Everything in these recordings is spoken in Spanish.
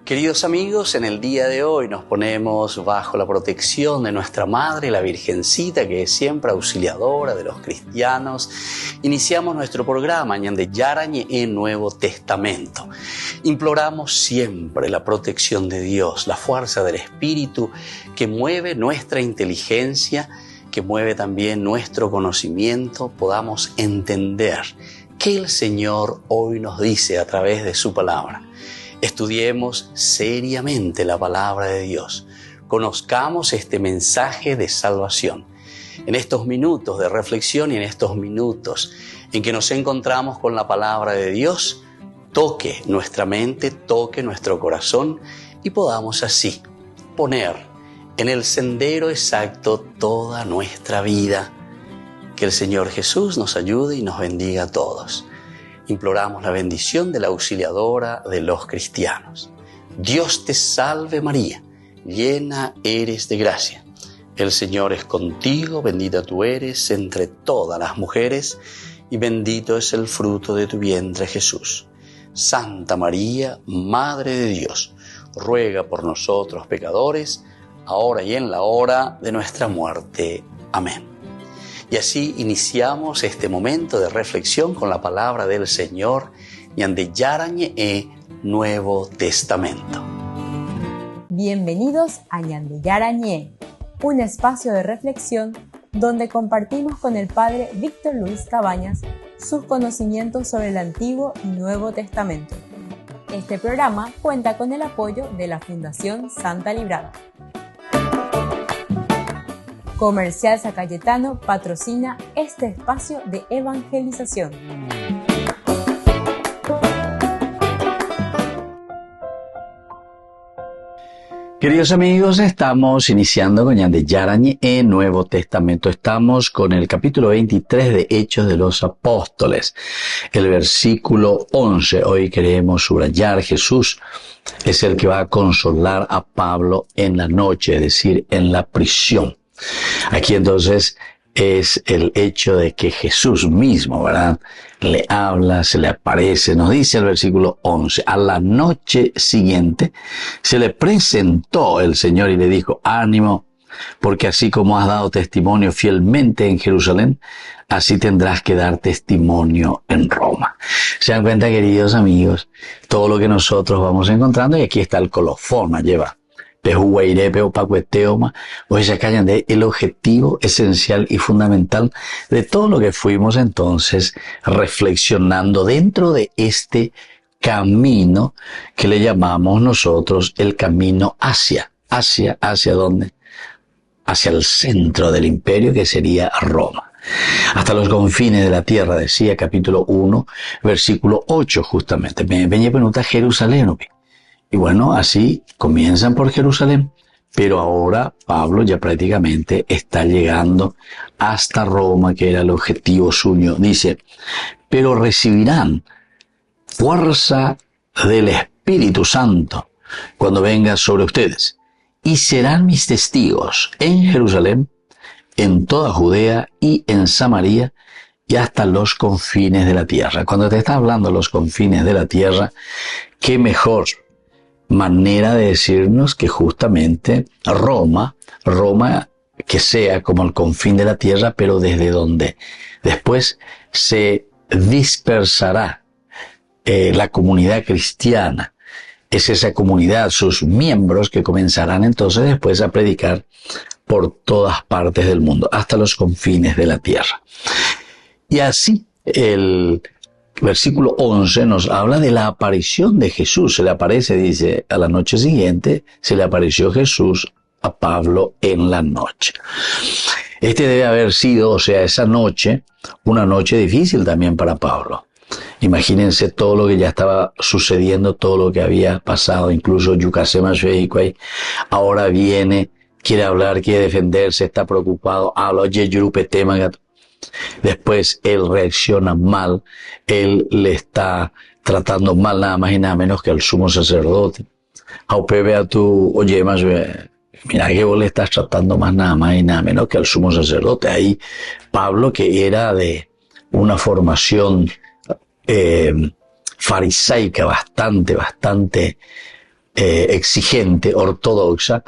Queridos amigos, en el día de hoy nos ponemos bajo la protección de nuestra Madre, la Virgencita, que es siempre auxiliadora de los cristianos. Iniciamos nuestro programa Ñande Yarañe en Nuevo Testamento. Imploramos siempre la protección de Dios, la fuerza del Espíritu que mueve nuestra inteligencia, que mueve también nuestro conocimiento, podamos entender qué el Señor hoy nos dice a través de su palabra. Estudiemos seriamente la palabra de Dios. Conozcamos este mensaje de salvación. En estos minutos de reflexión y en estos minutos en que nos encontramos con la palabra de Dios, toque nuestra mente, toque nuestro corazón y podamos así poner en el sendero exacto toda nuestra vida. Que el Señor Jesús nos ayude y nos bendiga a todos. Imploramos la bendición de la auxiliadora de los cristianos. Dios te salve María, llena eres de gracia. El Señor es contigo, bendita tú eres entre todas las mujeres y bendito es el fruto de tu vientre Jesús. Santa María, Madre de Dios, ruega por nosotros pecadores, ahora y en la hora de nuestra muerte. Amén. Y así iniciamos este momento de reflexión con la palabra del Señor, Ñande Yarañe Nuevo Testamento. Bienvenidos a Ñande Yarañe, un espacio de reflexión donde compartimos con el Padre Víctor Luis Cabañas sus conocimientos sobre el Antiguo y Nuevo Testamento. Este programa cuenta con el apoyo de la Fundación Santa Librada. Comercial San Cayetano patrocina este espacio de evangelización. Queridos amigos, estamos iniciando con Ñande Yarañe en Nuevo Testamento. Estamos con el capítulo 23 de Hechos de los Apóstoles, el versículo 11. Hoy queremos subrayar: Jesús es el que va a consolar a Pablo en la noche, es decir, en la prisión. Aquí entonces es el hecho de que Jesús mismo, ¿verdad?, le habla, se le aparece. Nos dice el versículo 11, a la noche siguiente se le presentó el Señor y le dijo: ánimo, porque así como has dado testimonio fielmente en Jerusalén, así tendrás que dar testimonio en Roma. Se dan cuenta, queridos amigos, todo lo que nosotros vamos encontrando, y aquí está el colofón, lleva el objetivo esencial y fundamental de todo lo que fuimos entonces reflexionando dentro de este camino que le llamamos nosotros el camino ¿hacia dónde? Hacia el centro del imperio, que sería Roma. Hasta los confines de la tierra, decía capítulo 1, versículo 8 justamente. Venía pregunta Jerusalén. Y bueno, así comienzan por Jerusalén, pero ahora Pablo ya prácticamente está llegando hasta Roma, que era el objetivo suyo. Dice, pero recibirán fuerza del Espíritu Santo cuando venga sobre ustedes, y serán mis testigos en Jerusalén, en toda Judea y en Samaria, y hasta los confines de la tierra. Cuando te está hablando de los confines de la tierra, qué mejor manera de decirnos que justamente Roma que sea como el confín de la tierra, pero desde donde después se dispersará la comunidad cristiana. Es esa comunidad, sus miembros, que comenzarán entonces después a predicar por todas partes del mundo, hasta los confines de la tierra. Y así el versículo 11 nos habla de la aparición de Jesús. Se le aparece, dice, a la noche siguiente, se le apareció Jesús a Pablo en la noche. Este debe haber sido, o sea, esa noche, una noche difícil también para Pablo. Imagínense todo lo que ya estaba sucediendo, todo lo que había pasado, incluso Yucasema Sheikway, ahora viene, quiere hablar, quiere defenderse, está preocupado, habla, oye, Yurupetemagat. Después él reacciona mal, él le está tratando mal nada más y nada menos que al sumo sacerdote. Aupebe a tu, oye, más, mira que vos le estás tratando nada más y nada menos que al sumo sacerdote. Ahí Pablo, que era de una formación farisaica bastante exigente, ortodoxa.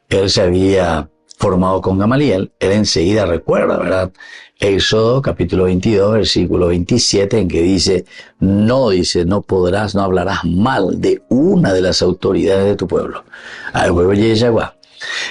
Él se había formado con Gamaliel. Él enseguida recuerda, ¿verdad? Éxodo capítulo 22, versículo 27, en que dice, no hablarás mal de una de las autoridades de tu pueblo.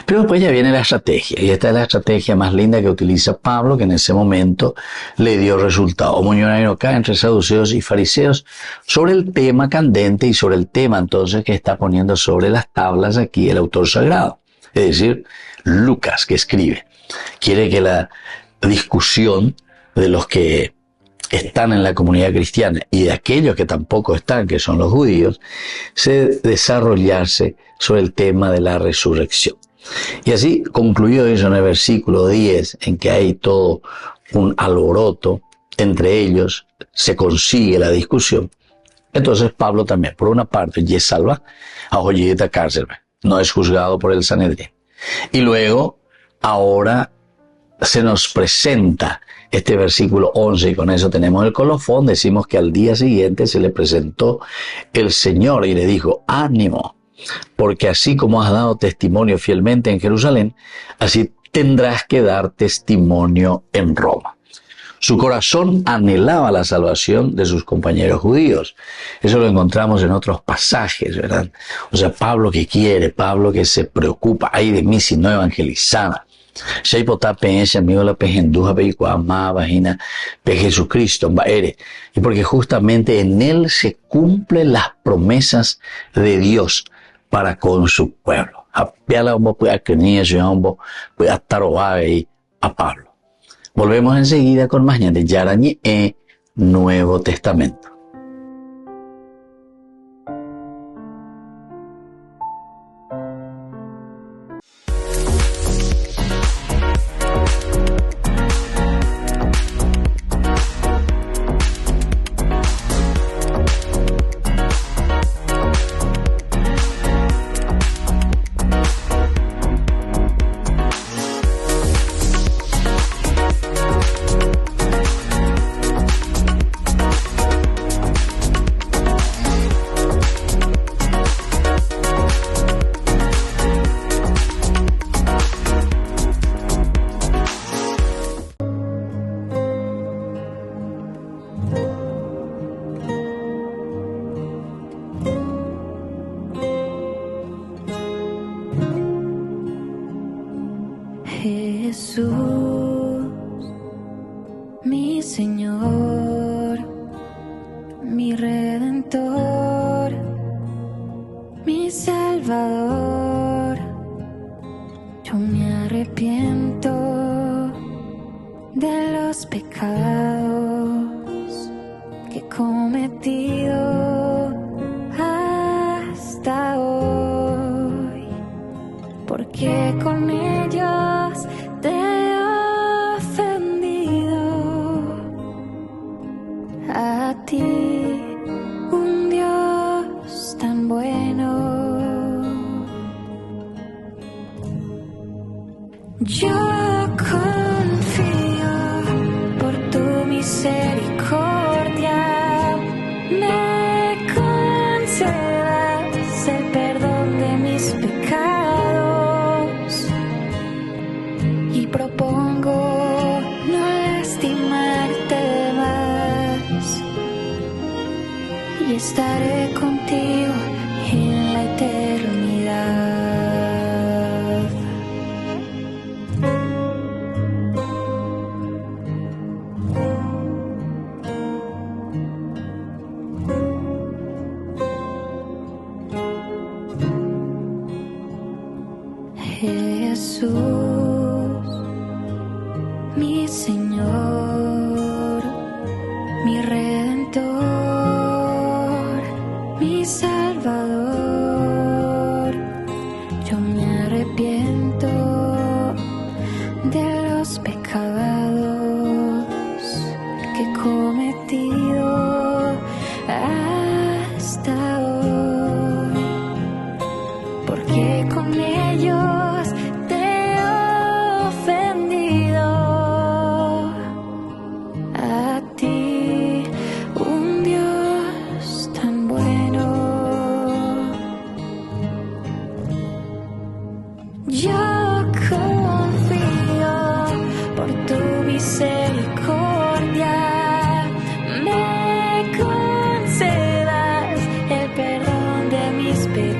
Pero después ya viene la estrategia, y esta es la estrategia más linda que utiliza Pablo, que en ese momento le dio resultado. Acá entre saduceos y fariseos sobre el tema candente y sobre el tema entonces que está poniendo sobre las tablas aquí el autor sagrado, es decir, Lucas, que escribe. Quiere que la discusión de los que están en la comunidad cristiana y de aquellos que tampoco están, que son los judíos, se desarrollase sobre el tema de la resurrección. Y así concluyó eso en el versículo 10, en que hay todo un alboroto entre ellos, se consigue la discusión. Entonces Pablo también, por una parte, ya salva a Joyita cárcel, no es juzgado por el Sanedrín. Y luego, ahora se nos presenta este versículo 11, y con eso tenemos el colofón. Decimos que al día siguiente se le presentó el Señor y le dijo, ánimo, porque así como has dado testimonio fielmente en Jerusalén, así tendrás que dar testimonio en Roma. Su corazón anhelaba la salvación de sus compañeros judíos. Eso lo encontramos en otros pasajes, ¿verdad? O sea, Pablo que quiere, Pablo que se preocupa, ay de mí si no evangelizara. Jesucristo, y porque justamente en él se cumplen las promesas de Dios para con su pueblo. A Pablo. Volvemos enseguida con más de Yarañe Nuevo Testamento. Jesús, mi Señor, mi Redentor, mi Salvador, yo me arrepiento de los pecados que he cometido hasta hoy, porque con ellos te he ofendido. A ti, un Dios tan bueno, yo confío por tu misericordia, me concedas el perdón de mis pecados y propongo no lastimarte más y estaré contigo en la eternidad. Jesús, mi Señor, mi Redentor, mi Salvador, yo me arrepiento de los pecados que he cometido hasta hoy, porque con ellos te he Yo confío por tu misericordia, me concedas el perdón de mis pecados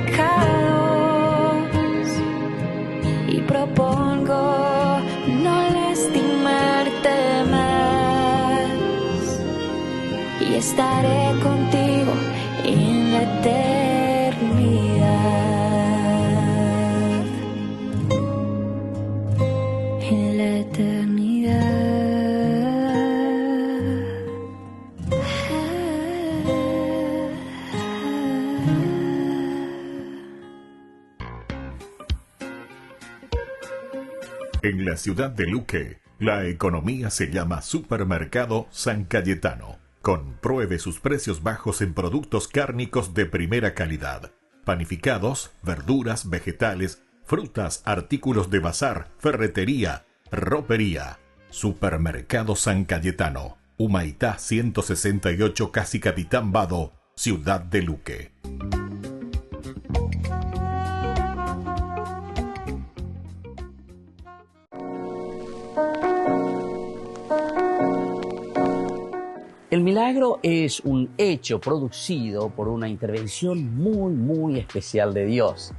y propongo no lastimarte más y estaré contigo en la eternidad. En la eternidad. En la ciudad de Luque, la economía se llama Supermercado San Cayetano. Compruebe sus precios bajos en productos cárnicos de primera calidad. Panificados, verduras, vegetales, frutas, artículos de bazar, ferretería, ropería. Supermercado San Cayetano, Humaitá 168, Casi Capitán Vado, Ciudad de Luque. El milagro es un hecho producido por una intervención muy especial de Dios,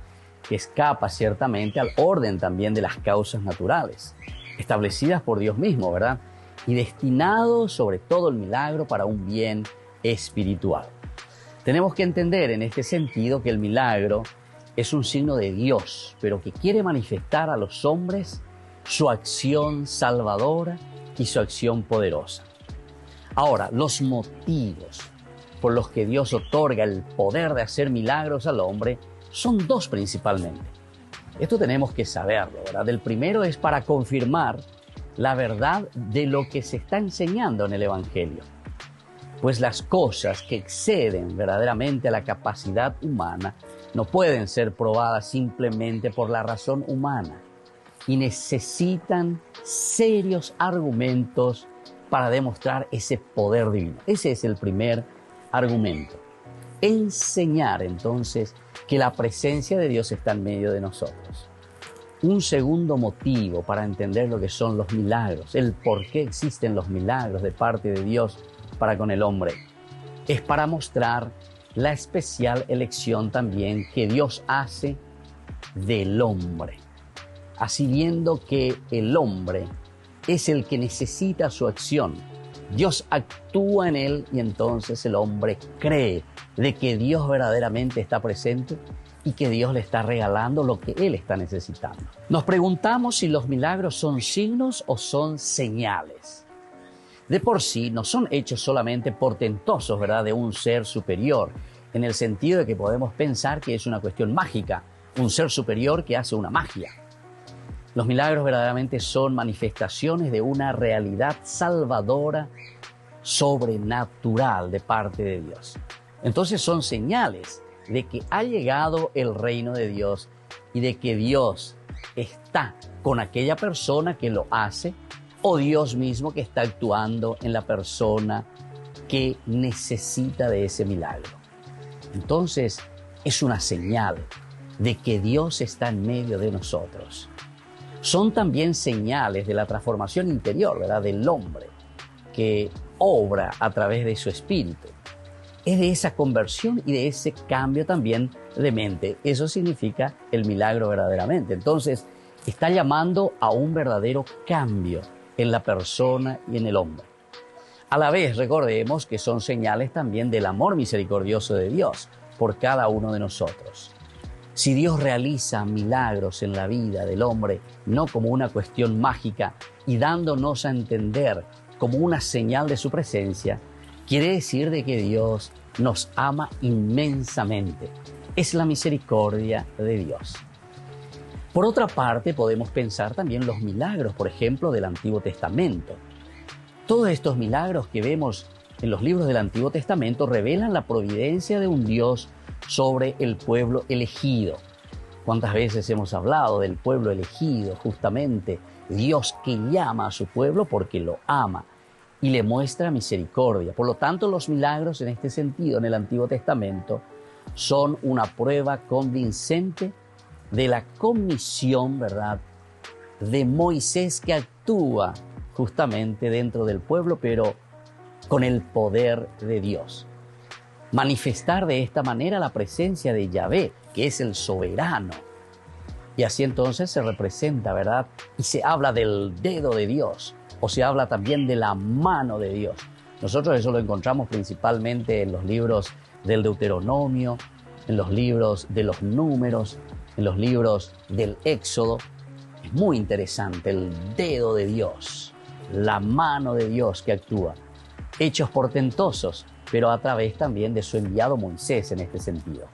que escapa ciertamente al orden también de las causas naturales, establecidas por Dios mismo, ¿verdad? Y destinado sobre todo el milagro para un bien espiritual. Tenemos que entender en este sentido que el milagro es un signo de Dios, pero que quiere manifestar a los hombres su acción salvadora y su acción poderosa. Ahora, los motivos por los que Dios otorga el poder de hacer milagros al hombre son dos principalmente. Esto tenemos que saberlo, ¿verdad? El primero es para confirmar la verdad de lo que se está enseñando en el Evangelio. Pues las cosas que exceden verdaderamente a la capacidad humana no pueden ser probadas simplemente por la razón humana y necesitan serios argumentos para demostrar ese poder divino. Ese es el primer argumento. Enseñar entonces que la presencia de Dios está en medio de nosotros. Un segundo motivo para entender lo que son los milagros, el por qué existen los milagros de parte de Dios para con el hombre, es para mostrar la especial elección también que Dios hace del hombre. Así viendo que el hombre es el que necesita su acción, Dios actúa en él y entonces el hombre cree de que Dios verdaderamente está presente y que Dios le está regalando lo que él está necesitando. Nos preguntamos si los milagros son signos o son señales. De por sí no son hechos solamente portentosos, ¿verdad?, de un ser superior, en el sentido de que podemos pensar que es una cuestión mágica, un ser superior que hace una magia. Los milagros verdaderamente son manifestaciones de una realidad salvadora, sobrenatural de parte de Dios. Entonces son señales de que ha llegado el reino de Dios y de que Dios está con aquella persona que lo hace o Dios mismo que está actuando en la persona que necesita de ese milagro. Entonces es una señal de que Dios está en medio de nosotros. Son también señales de la transformación interior, ¿verdad?, del hombre que obra a través de su espíritu. Es de esa conversión y de ese cambio también de mente. Eso significa el milagro verdaderamente. Entonces, está llamando a un verdadero cambio en la persona y en el hombre. A la vez, recordemos que son señales también del amor misericordioso de Dios por cada uno de nosotros. Si Dios realiza milagros en la vida del hombre, no como una cuestión mágica y dándonos a entender como una señal de su presencia, quiere decir de que Dios nos ama inmensamente. Es la misericordia de Dios. Por otra parte, podemos pensar también los milagros, por ejemplo, del Antiguo Testamento. Todos estos milagros que vemos en los libros del Antiguo Testamento revelan la providencia de un Dios sobre el pueblo elegido. ¿Cuántas veces hemos hablado del pueblo elegido? Justamente Dios que llama a su pueblo porque lo ama y le muestra misericordia. Por lo tanto, los milagros en este sentido en el Antiguo Testamento son una prueba convincente de la comisión, ¿verdad?, de Moisés, que actúa justamente dentro del pueblo, pero con el poder de Dios. Manifestar de esta manera la presencia de Yahvé, que es el soberano. Y así entonces se representa, ¿verdad? Y se habla del dedo de Dios, o se habla también de la mano de Dios. Nosotros eso lo encontramos principalmente en los libros del Deuteronomio, en los libros de los Números, en los libros del Éxodo. Es muy interesante el dedo de Dios, la mano de Dios que actúa. Hechos portentosos, pero a través también de su enviado Moisés en este sentido.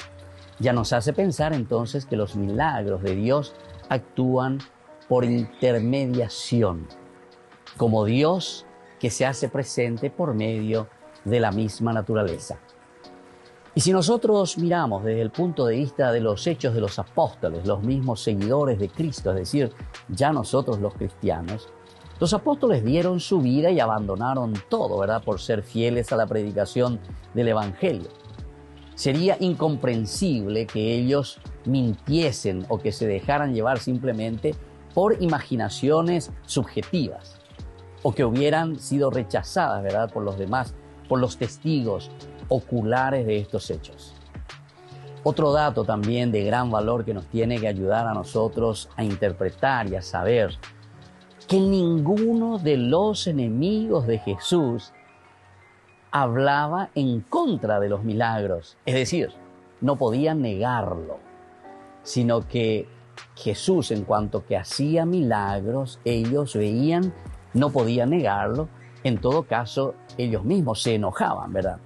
Ya nos hace pensar entonces que los milagros de Dios actúan por intermediación, como Dios que se hace presente por medio de la misma naturaleza. Y si nosotros miramos desde el punto de vista de los hechos de los apóstoles, los mismos seguidores de Cristo, es decir, ya nosotros los cristianos, los apóstoles dieron su vida y abandonaron todo, ¿verdad?, por ser fieles a la predicación del Evangelio. Sería incomprensible que ellos mintiesen o que se dejaran llevar simplemente por imaginaciones subjetivas o que hubieran sido rechazadas, ¿verdad?, por los demás, por los testigos oculares de estos hechos. Otro dato también de gran valor que nos tiene que ayudar a nosotros a interpretar y a saber que ninguno de los enemigos de Jesús hablaba en contra de los milagros, es decir, no podían negarlo, sino que Jesús, en cuanto que hacía milagros, ellos veían, no podían negarlo. En todo caso, ellos mismos se enojaban, ¿verdad?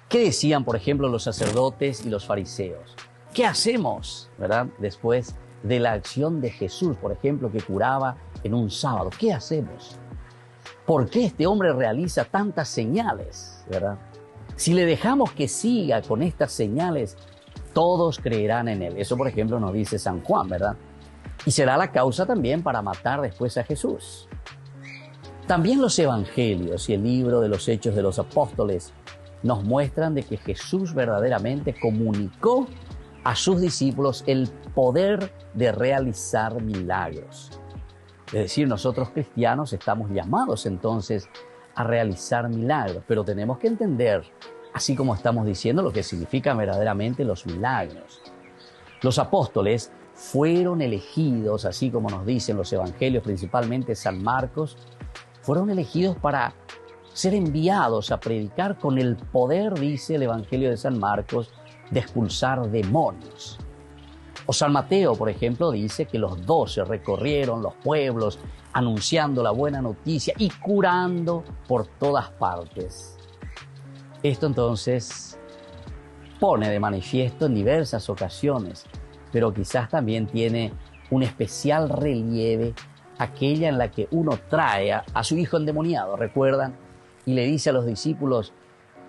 ¿Qué decían, por ejemplo, los sacerdotes y los fariseos? ¿Qué hacemos, verdad, después de la acción de Jesús, por ejemplo, que curaba en un sábado? ¿Qué hacemos? ¿Por qué este hombre realiza tantas señales, verdad? Si le dejamos que siga con estas señales, todos creerán en él. Eso, por ejemplo, nos dice San Juan, ¿verdad? Y será la causa también para matar después a Jesús. También los evangelios y el libro de los Hechos de los Apóstoles nos muestran de que Jesús verdaderamente comunicó a sus discípulos el poder de realizar milagros. Es decir, nosotros cristianos estamos llamados entonces a realizar milagros, pero tenemos que entender, así como estamos diciendo, lo que significan verdaderamente los milagros. Los apóstoles fueron elegidos, así como nos dicen los evangelios, principalmente San Marcos, fueron elegidos para ser enviados a predicar con el poder, dice el evangelio de San Marcos, de expulsar demonios. O San Mateo, por ejemplo, dice que los 12 recorrieron los pueblos anunciando la buena noticia y curando por todas partes. Esto entonces pone de manifiesto en diversas ocasiones, pero quizás también tiene un especial relieve aquella en la que uno trae a su hijo endemoniado, ¿recuerdan? Y le dice a los discípulos,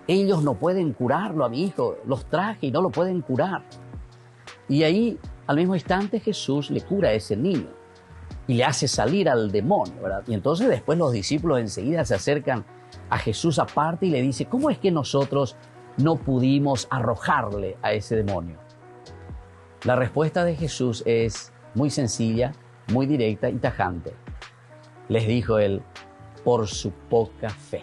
ellos no pueden curarlo a mi hijo, los traje y no lo pueden curar. Y ahí, al mismo instante, Jesús le cura a ese niño y le hace salir al demonio, ¿verdad? Y entonces después los discípulos enseguida se acercan a Jesús aparte y le dicen, ¿cómo es que nosotros no pudimos arrojarle a ese demonio? La respuesta de Jesús es muy sencilla, muy directa y tajante. Les dijo él, por su poca fe.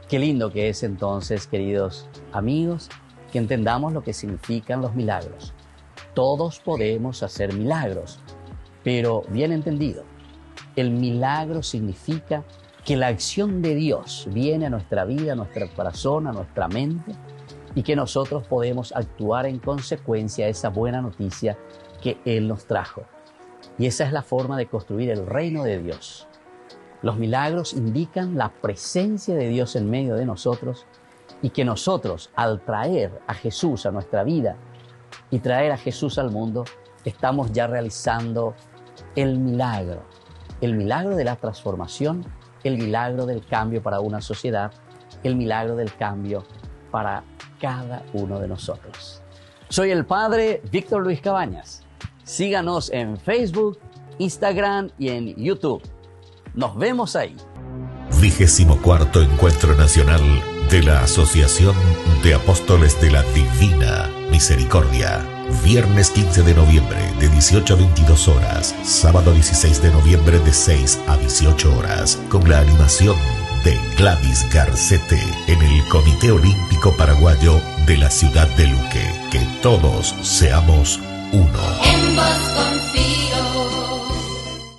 Qué lindo que es entonces, queridos amigos, que entendamos lo que significan los milagros. Todos podemos hacer milagros, pero bien entendido, el milagro significa que la acción de Dios viene a nuestra vida, a nuestro corazón, a nuestra mente, y que nosotros podemos actuar en consecuencia a esa buena noticia que Él nos trajo. Y esa es la forma de construir el reino de Dios. Los milagros indican la presencia de Dios en medio de nosotros y que nosotros, al traer a Jesús a nuestra vida y traer a Jesús al mundo, estamos ya realizando el milagro de la transformación, el milagro del cambio para una sociedad, el milagro del cambio para cada uno de nosotros. Soy el Padre Víctor Luis Cabañas. Síganos en Facebook, Instagram y en YouTube. Nos vemos ahí. 24º Encuentro Nacional de la Asociación de Apóstoles de la Divina Misericordia. Viernes 15 de noviembre de 18 a 22 horas. Sábado 16 de noviembre de 6 a 18 horas. Con la animación de Gladys Garcete en el Comité Olímpico Paraguayo de la ciudad de Luque. Que todos seamos uno. En vos confío.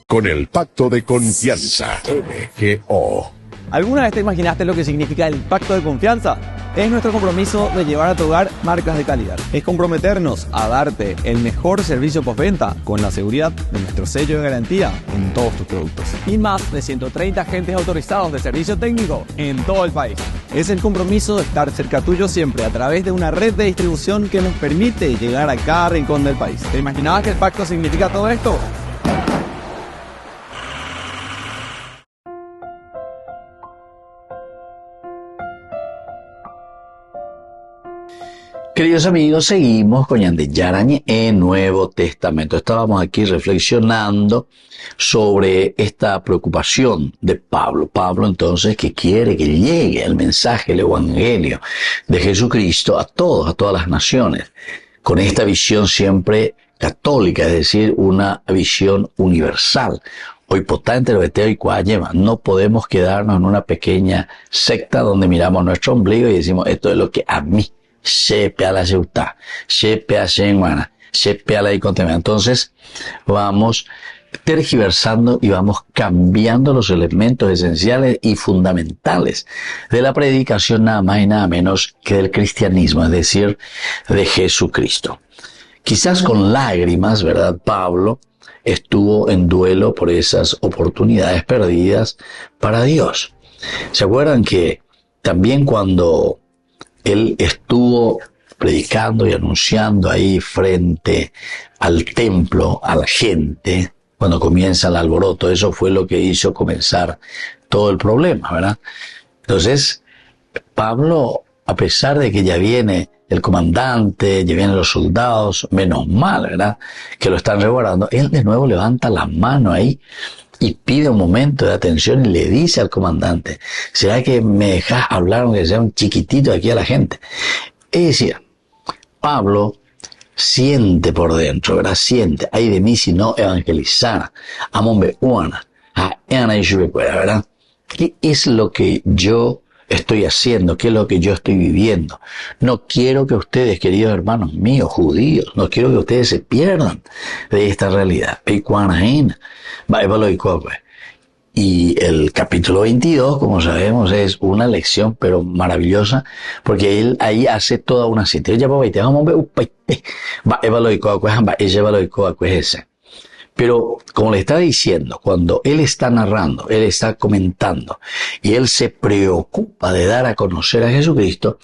Con el Pacto de Confianza, MGO. ¿Alguna vez te imaginaste lo que significa el pacto de confianza? Es nuestro compromiso de llevar a tu hogar marcas de calidad. Es comprometernos a darte el mejor servicio postventa con la seguridad de nuestro sello de garantía en todos tus productos. Y más de 130 agentes autorizados de servicio técnico en todo el país. Es el compromiso de estar cerca tuyo siempre a través de una red de distribución que nos permite llegar a cada rincón del país. ¿Te imaginabas que el pacto significa todo esto? Queridos amigos, seguimos con Yandé Yarañe en Nuevo Testamento. Estábamos aquí reflexionando sobre esta preocupación de Pablo. Pablo entonces que quiere que llegue el mensaje, el evangelio de Jesucristo a todas las naciones, con esta visión siempre católica, es decir, una visión universal. Hoy potente lo veteo y cuálleva. No podemos quedarnos en una pequeña secta donde miramos nuestro ombligo y decimos, esto es lo que a mí sepe a la ciudad, sepe a Shenguana, sepe a la icontema. Entonces vamos tergiversando y vamos cambiando los elementos esenciales y fundamentales de la predicación, nada más y nada menos que del cristianismo, es decir, de Jesucristo. Quizás con lágrimas, ¿verdad? Pablo estuvo en duelo por esas oportunidades perdidas para Dios. ¿Se acuerdan que también cuando él estuvo predicando y anunciando ahí frente al templo, a la gente, cuando comienza el alboroto? Eso fue lo que hizo comenzar todo el problema, ¿verdad? Entonces, Pablo, a pesar de que ya viene el comandante, ya vienen los soldados, menos mal, ¿verdad?, que lo están resguardando, él de nuevo levanta la mano ahí y pide un momento de atención y le dice al comandante, ¿será que me dejas hablar aunque sea un chiquitito aquí a la gente? Es decir, Pablo siente por dentro, ¿verdad? Siente, ay de mí si no evangelizara, amombe uana, a ena y ¿verdad? ¿Qué es lo que yo estoy haciendo? ¿Qué es lo que yo estoy viviendo? No quiero que ustedes, queridos hermanos míos, judíos, no quiero que ustedes se pierdan de esta realidad. Y el capítulo 22, como sabemos, es una lección, pero maravillosa, porque él ahí hace toda una cita. Pero, como le está diciendo, cuando él está narrando, él está comentando, y él se preocupa de dar a conocer a Jesucristo,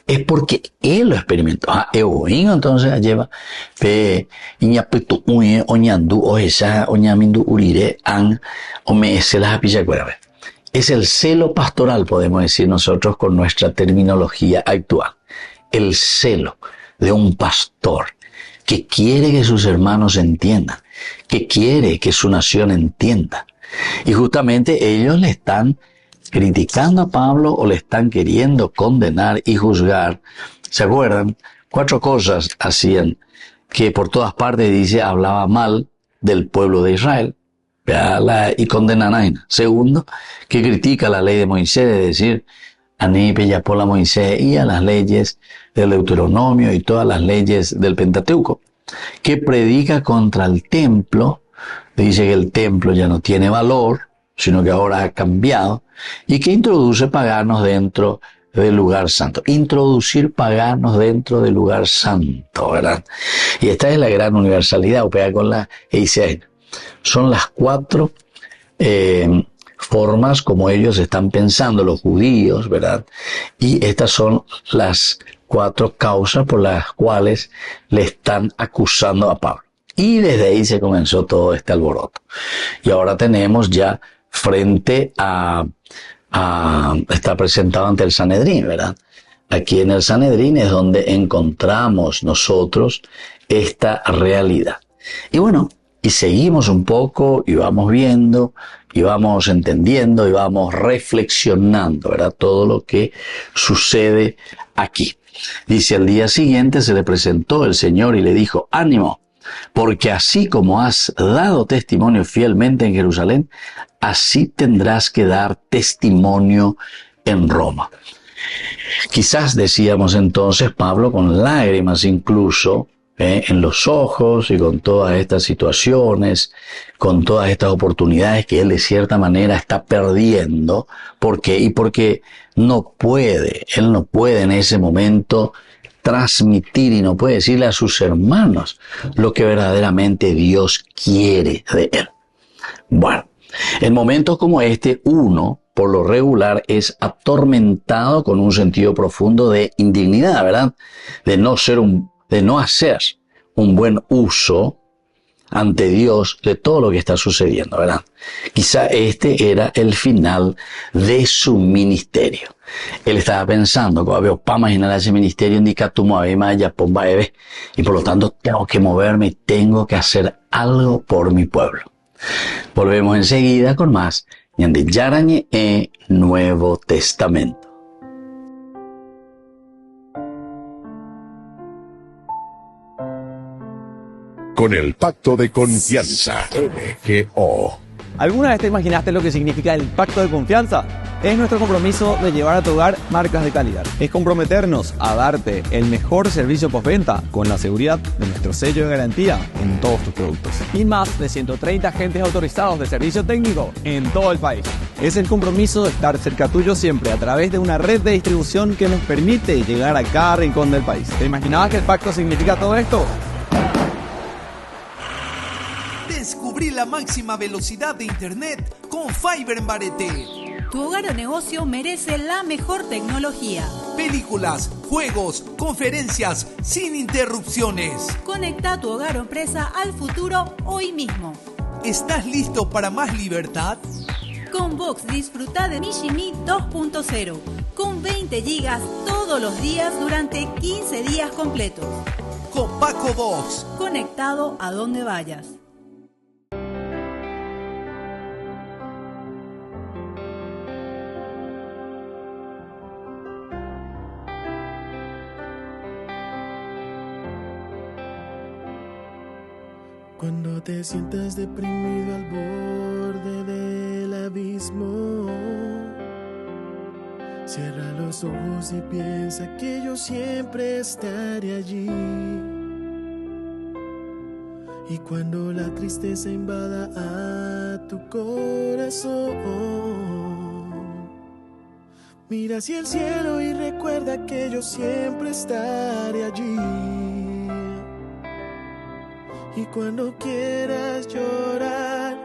es porque él lo experimentó. Entonces lleva, es el celo pastoral, podemos decir nosotros con nuestra terminología actual. El celo de un pastor que quiere que sus hermanos entiendan, que quiere que su nación entienda. Y justamente ellos le están criticando a Pablo o le están queriendo condenar y juzgar. ¿Se acuerdan? 4 cosas hacían que por todas partes dice hablaba mal del pueblo de Israel y condenan a él. Segundo, que critica la ley de Moisés, es decir, Aní Peyapola Moisés y a las leyes del Deuteronomio y todas las leyes del Pentateuco, que predica contra el templo, dice que el templo ya no tiene valor, sino que ahora ha cambiado, y que introduce paganos dentro del lugar santo. Introducir paganos dentro del lugar santo, ¿verdad? Y esta es la gran universalidad, opera con la EICN. Son las 4 formas como ellos están pensando, los judíos, ¿verdad? Y estas son las 4 causas por las cuales le están acusando a Pablo. Y desde ahí se comenzó todo este alboroto. Y ahora tenemos ya frente está presentado ante el Sanedrín, ¿verdad? Aquí en el Sanedrín es donde encontramos nosotros esta realidad. Y bueno, y seguimos un poco y vamos viendo y vamos entendiendo y vamos reflexionando, ¿verdad? Todo lo que sucede aquí. Dice, al día siguiente se le presentó el Señor y le dijo, ánimo, porque así como has dado testimonio fielmente en Jerusalén, así tendrás que dar testimonio en Roma. Quizás decíamos entonces Pablo con lágrimas incluso en los ojos y con todas estas situaciones, con todas estas oportunidades que él de cierta manera está perdiendo. ¿Por qué? Y porque él no puede en ese momento transmitir y no puede decirle a sus hermanos lo que verdaderamente Dios quiere de él. Bueno, en momentos como este, uno, por lo regular, es atormentado con un sentido profundo de indignidad, ¿verdad? De no hacer un buen uso ante Dios de todo lo que está sucediendo, ¿verdad? Quizá este era el final de su ministerio. Él estaba pensando, para imaginar ese ministerio, y por lo tanto tengo que moverme y tengo que hacer algo por mi pueblo. Volvemos enseguida con más de Yarañe Nuevo Testamento. Con el pacto de confianza, MGO. ¿Alguna vez te imaginaste lo que significa el pacto de confianza? Es nuestro compromiso de llevar a tu hogar marcas de calidad. Es comprometernos a darte el mejor servicio postventa con la seguridad de nuestro sello de garantía en todos tus productos. Y más de 130 agentes autorizados de servicio técnico en todo el país. Es el compromiso de estar cerca tuyo siempre a través de una red de distribución que nos permite llegar a cada rincón del país. ¿Te imaginabas que el pacto significa todo esto? Descubrí la máxima velocidad de internet con Fiber en Bareté. Tu hogar o negocio merece la mejor tecnología. Películas, juegos, conferencias, sin interrupciones. Conecta tu hogar o empresa al futuro hoy mismo. ¿Estás listo para más libertad? Con Vox disfruta de Mishimi 2.0 con 20 gigas todos los días durante 15 días completos. Con Paco Vox. Conectado a donde vayas. Cuando te sientas deprimido al borde del abismo, cierra los ojos y piensa que yo siempre estaré allí. Y cuando la tristeza invada a tu corazón, mira hacia el cielo y recuerda que yo siempre estaré allí. Y cuando quieras llorar,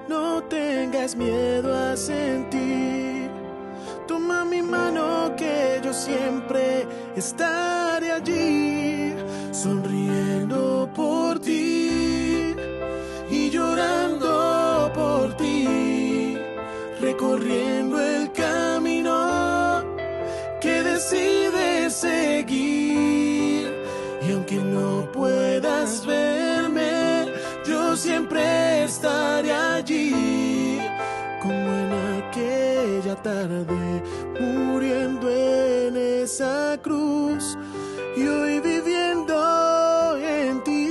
no tengas miedo a sentir. Toma mi mano que yo siempre estaré allí, sonriendo por ti y llorando por ti, recorriendo el camino que decides seguir. Y aunque no puedas verme, yo siempre estaré allí, como en aquella tarde, muriendo en esa cruz y hoy viviendo en ti.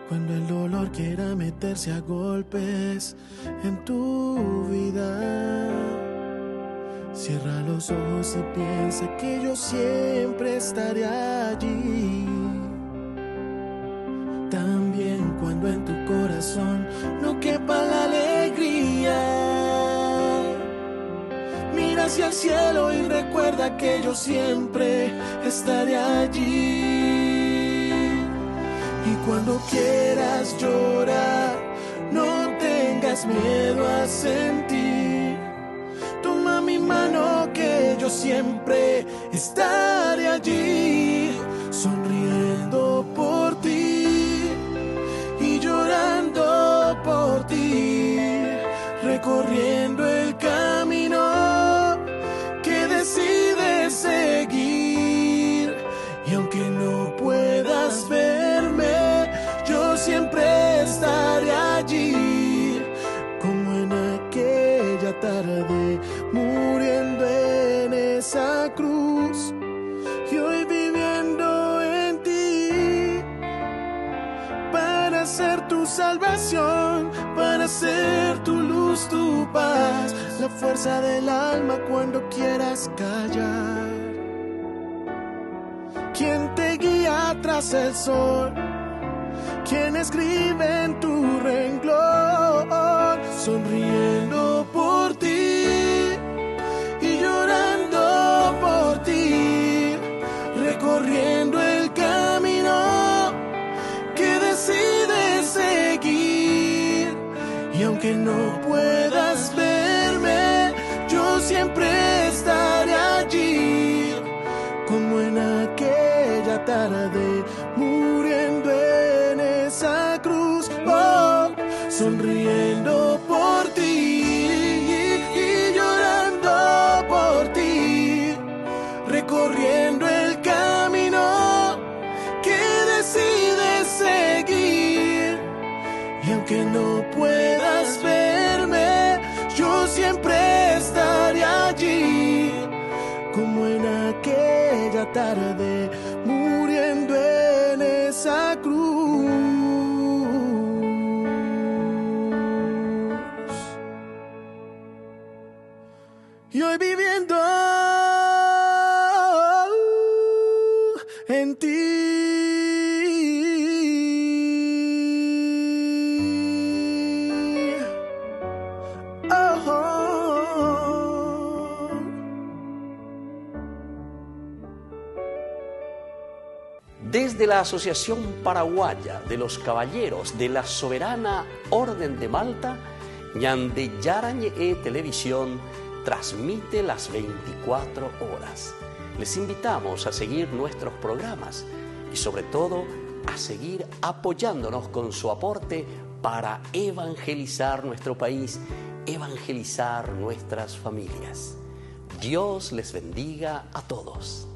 Cuando el dolor quiera meterse a golpes en tu vida, cierra los ojos y piensa que yo siempre estaré allí. También cuando en tu corazón no quepa la alegría, mira hacia el cielo y recuerda que yo siempre estaré allí. Y cuando quieras llorar, no tengas miedo a sentir. Toma mi mano que yo siempre estaré allí, sonriendo por ti y llorando por ti, recorriendo el camino que decides seguir. Y aunque no puedas inspiración para ser tu luz, tu paz, la fuerza del alma cuando quieras callar. ¿Quién te guía tras el sol? ¿Quién escribe en tu renglón? Sonriendo por ti y llorando por ti, recorriendo el camino que decides seguir. Y aunque no puedas verme, yo siempre estaré allí, como en aquella tarde, muriendo en esa cruz, oh, sonriendo por ti y llorando por ti, recorriendo el camino que decides seguir. Y aunque no puedas verme, yo siempre estaré allí, como en aquella tarde, muriendo en esa cruz. Y hoy viviendo en ti. Desde la Asociación Paraguaya de los Caballeros de la Soberana Orden de Malta, Ñande Yarañe Televisión transmite las 24 horas. Les invitamos a seguir nuestros programas y sobre todo a seguir apoyándonos con su aporte para evangelizar nuestro país, evangelizar nuestras familias. Dios les bendiga a todos.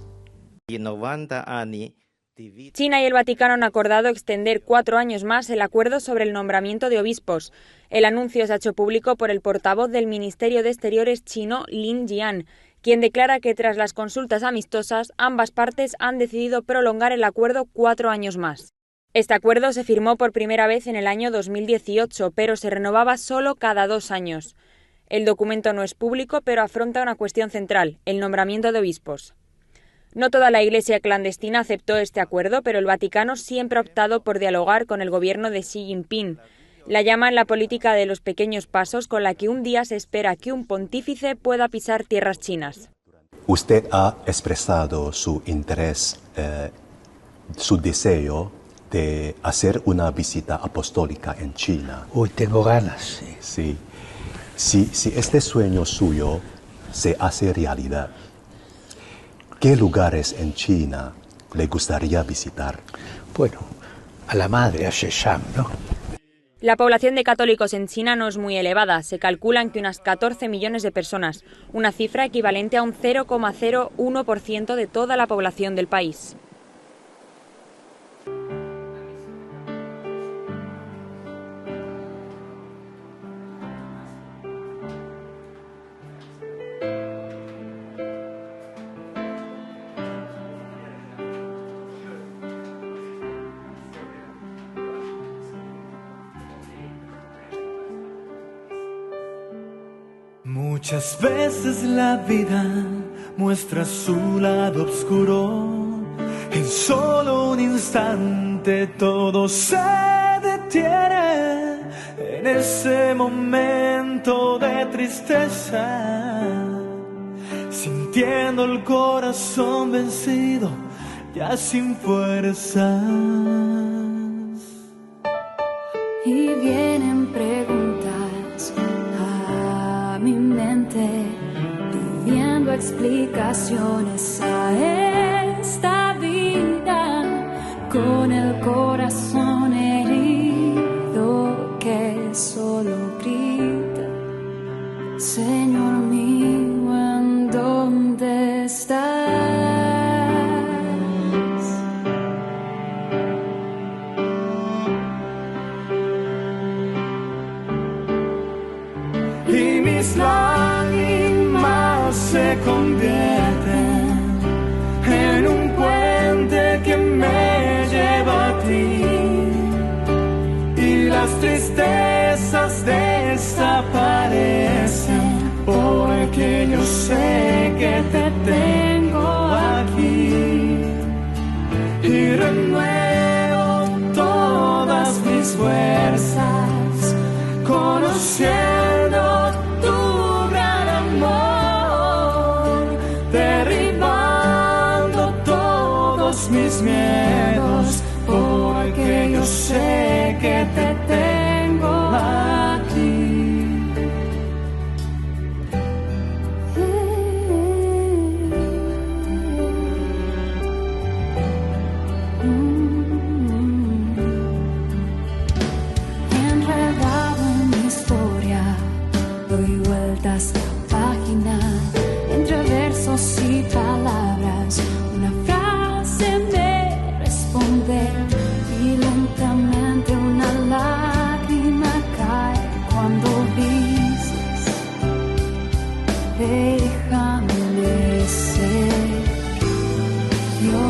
China y el Vaticano han acordado extender 4 años más el acuerdo sobre el nombramiento de obispos. El anuncio se ha hecho público por el portavoz del Ministerio de Exteriores chino, Lin Jian, quien declara que tras las consultas amistosas, ambas partes han decidido prolongar el acuerdo 4 años más. Este acuerdo se firmó por primera vez en el año 2018, pero se renovaba solo cada 2 años. El documento no es público, pero afronta una cuestión central, el nombramiento de obispos. No toda la Iglesia clandestina aceptó este acuerdo, pero el Vaticano siempre ha optado por dialogar con el gobierno de Xi Jinping. La llaman la política de los pequeños pasos, con la que un día se espera que un pontífice pueda pisar tierras chinas. Usted ha expresado su interés, su deseo de hacer una visita apostólica en China. Uy, tengo ganas, sí. Si este sueño suyo se hace realidad, ¿qué lugares en China le gustaría visitar? Bueno, a la madre, a Shesham, ¿no? La población de católicos en China no es muy elevada. Se calculan que unas 14 millones de personas, una cifra equivalente a un 0,01% de toda la población del país. Muchas veces la vida muestra su lado oscuro. En solo un instante todo se detiene. En ese momento de tristeza, sintiendo el corazón vencido, ya sin fuerzas. Y vienen preguntas a mi mente, pidiendo explicaciones a esta vida, con el corazón herido que solo grita: Señor mío, ¿en dónde estás? Y mis lágrimas se convierten en un puente que me lleva a ti, y las tristezas desaparecen, porque yo sé que te tengo aquí y renuevo todas mis fuerzas, conociendo tu gran amor, derribando todos mis miedos, porque yo sé que te tengo aquí. Enredado en mi historia, doy vueltas página, entre versos y palabras, una frase me responde y lentamente una lágrima cae cuando dices, déjame ser yo.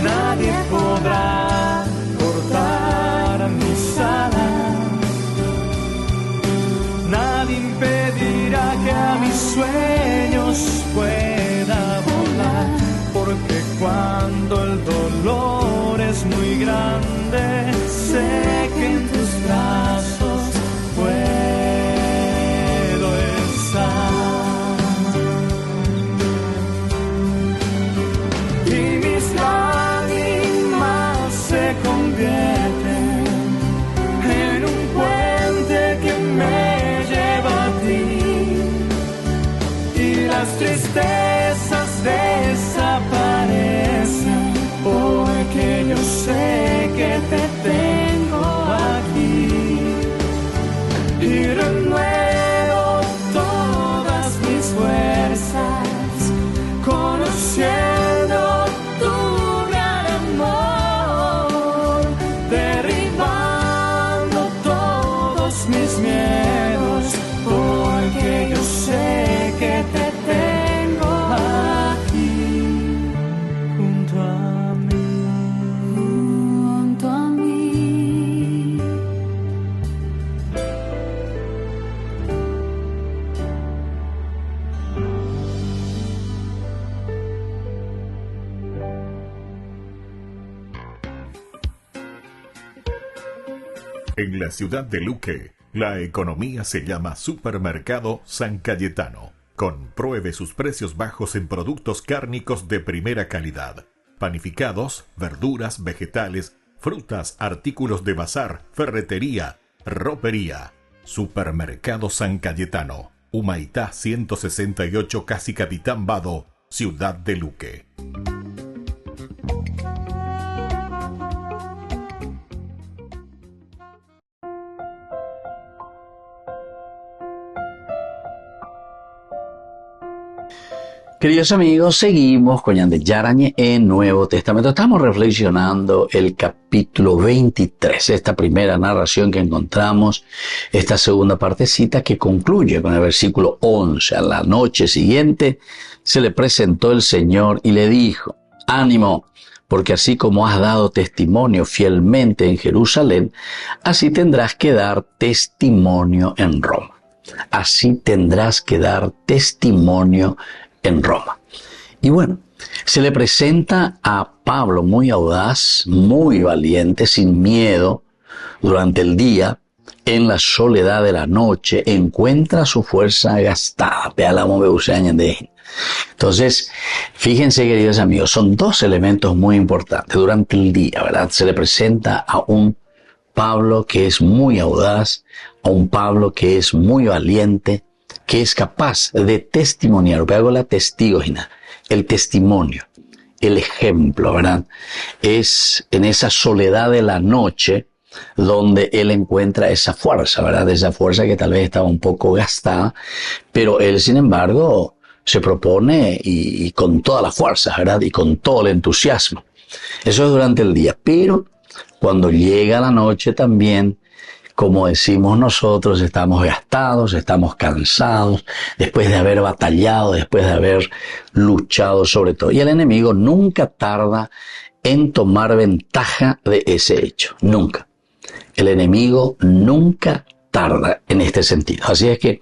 Nadie podrá cortar mis alas, nadie impedirá que a mis sueños pueda volar, porque cuando el dolor es muy grande, sé que en tus brazos puedo estar. Y mis lágrimas se convierten en un puente que me lleva a ti, y las tristezas desaparecen, porque yo sé que te tengo aquí y renuevo todas mis fuerzas, conociendo tu gran amor, derribando todos mis miedos, porque yo sé que te tengo aquí junto a mí, junto a mí. En la ciudad de Luque, la economía se llama Supermercado San Cayetano. Compruebe sus precios bajos en productos cárnicos de primera calidad. Panificados, verduras, vegetales, frutas, artículos de bazar, ferretería, ropería. Supermercado San Cayetano. Humaitá 168, Casi Capitán Vado, ciudad de Luque. Queridos amigos, seguimos con Yandel Yarañe en Nuevo Testamento. Estamos reflexionando el capítulo 23, esta primera narración que encontramos, esta segunda partecita que concluye con el versículo 11. A la noche siguiente se le presentó el Señor y le dijo, ánimo, porque así como has dado testimonio fielmente en Jerusalén, así tendrás que dar testimonio en Roma. Así tendrás que dar testimonio en Roma. Y bueno, se le presenta a Pablo muy audaz, muy valiente, sin miedo, durante el día, en la soledad de la noche, encuentra su fuerza gastada. Entonces, fíjense, queridos amigos, son dos elementos muy importantes durante el día, ¿verdad? Se le presenta a un Pablo que es muy audaz, a un Pablo que es muy valiente, que es capaz de testimoniar, hago la testigogina, el testimonio, el ejemplo, ¿verdad? Es en esa soledad de la noche donde él encuentra esa fuerza, ¿verdad? Esa fuerza que tal vez estaba un poco gastada, pero él, sin embargo, se propone y con toda la fuerza, ¿verdad? Y con todo el entusiasmo. Eso es durante el día, pero cuando llega la noche también como decimos nosotros, estamos gastados, estamos cansados, después de haber batallado, después de haber luchado sobre todo. Y el enemigo nunca tarda en tomar ventaja de ese hecho, nunca. El enemigo nunca tarda en este sentido. Así es que,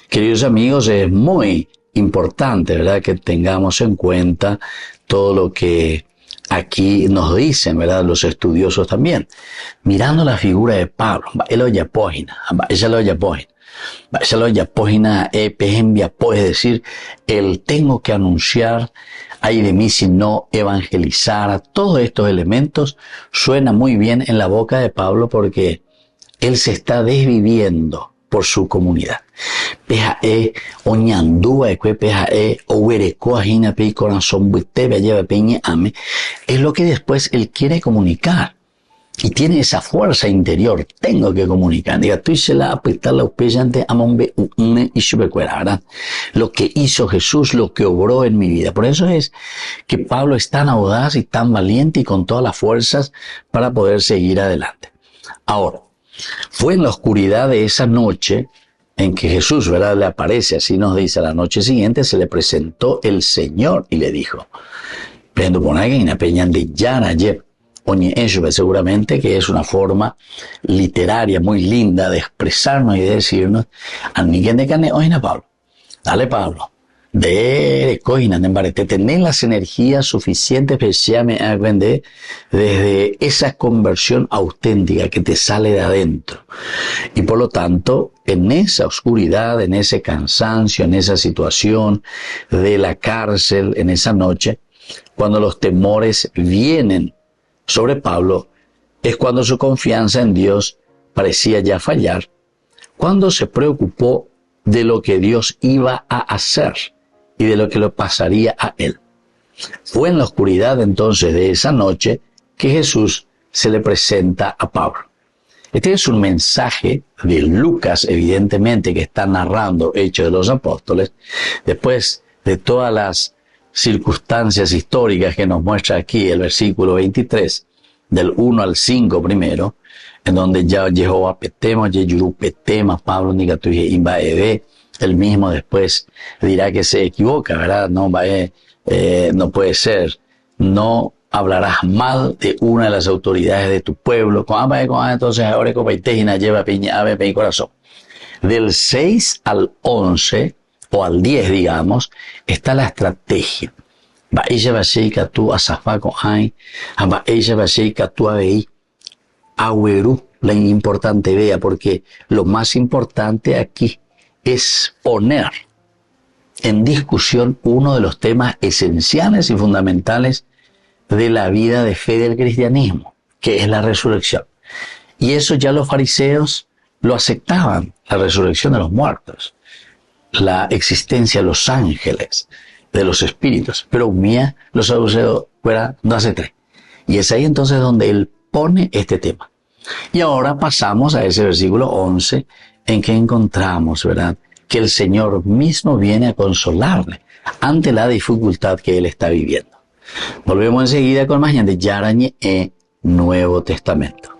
queridos amigos, es muy importante, ¿verdad?, que tengamos en cuenta todo lo que aquí nos dicen, ¿verdad?, los estudiosos también. Mirando la figura de Pablo, es decir, el tengo que anunciar, ay de mí si no evangelizara. Todos estos elementos suenan muy bien en la boca de Pablo porque él se está desviviendo por su comunidad. Es lo que después él quiere comunicar. Y tiene esa fuerza interior. Tengo que comunicar. Lo que hizo Jesús, lo que obró en mi vida. Por eso es que Pablo es tan audaz y tan valiente y con todas las fuerzas para poder seguir adelante. Ahora, fue en la oscuridad de esa noche en que Jesús, ¿verdad?, le aparece, así nos dice, a la noche siguiente se le presentó el Señor y le dijo, seguramente que es una forma literaria muy linda de expresarnos y de decirnos, Pablo, dale Pablo, tener las energías suficientes desde esa conversión auténtica que te sale de adentro. Y por lo tanto, en esa oscuridad, en ese cansancio, en esa situación de la cárcel, en esa noche, cuando los temores vienen sobre Pablo, es cuando su confianza en Dios parecía ya fallar, cuando se preocupó de lo que Dios iba a hacer y de lo que le pasaría a él. Fue en la oscuridad entonces de esa noche que Jesús se le presenta a Pablo. Este es un mensaje de Lucas, evidentemente, que está narrando Hechos de los Apóstoles, después de todas las circunstancias históricas que nos muestra aquí el versículo 23, del 1 al 5 primero, en donde ya Jehová petema, Yeyuru petema, Pablo Nicatuye Imbaebe. Él mismo después dirá que se equivoca, ¿verdad? No puede ser. No hablarás mal de una de las autoridades de tu pueblo. Entonces ahora lleva piña, ave, corazón. Del 6 al 11, o al 10, digamos, está la estrategia. La importante vea, porque lo más importante aquí es poner en discusión uno de los temas esenciales y fundamentales de la vida de fe del cristianismo, que es la resurrección. Y eso ya los fariseos lo aceptaban, la resurrección de los muertos, la existencia de los ángeles, de los espíritus. Pero mía, los saduceos fuera no hace tres. Y es ahí entonces donde él pone este tema. Y ahora pasamos a ese versículo 11 en que encontramos, ¿verdad?, que el Señor mismo viene a consolarle ante la dificultad que él está viviendo. Volvemos enseguida con más de Yarañe e Nuevo Testamento.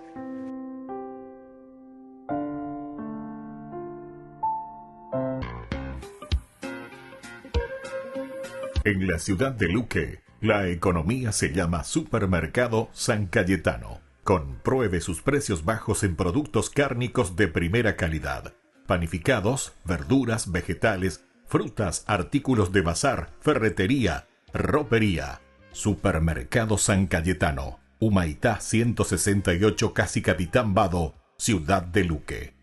En la ciudad de Luque, la economía se llama Supermercado San Cayetano. Compruebe sus precios bajos en productos cárnicos de primera calidad. Panificados, verduras, vegetales, frutas, artículos de bazar, ferretería, ropería. Supermercado San Cayetano, Humaitá 168, Casi Capitán Vado, ciudad de Luque.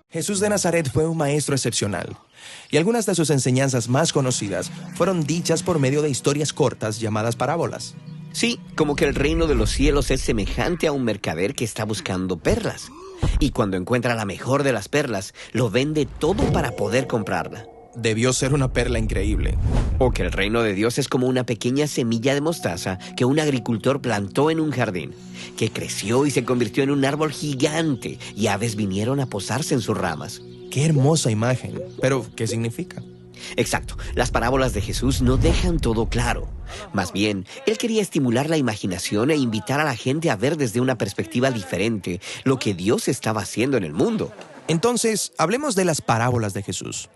Jesús de Nazaret fue un maestro excepcional, y algunas de sus enseñanzas más conocidas fueron dichas por medio de historias cortas llamadas parábolas. Sí, como que el reino de los cielos es semejante a un mercader que está buscando perlas. Y cuando encuentra la mejor de las perlas, lo vende todo para poder comprarla. Debió ser una perla increíble. O que el reino de Dios es como una pequeña semilla de mostaza que un agricultor plantó en un jardín, que creció y se convirtió en un árbol gigante, y aves vinieron a posarse en sus ramas. ¡Qué hermosa imagen! Pero, ¿qué significa? Exacto, las parábolas de Jesús no dejan todo claro. Más bien, él quería estimular la imaginación e invitar a la gente a ver desde una perspectiva diferente lo que Dios estaba haciendo en el mundo. Entonces, hablemos de las parábolas de Jesús.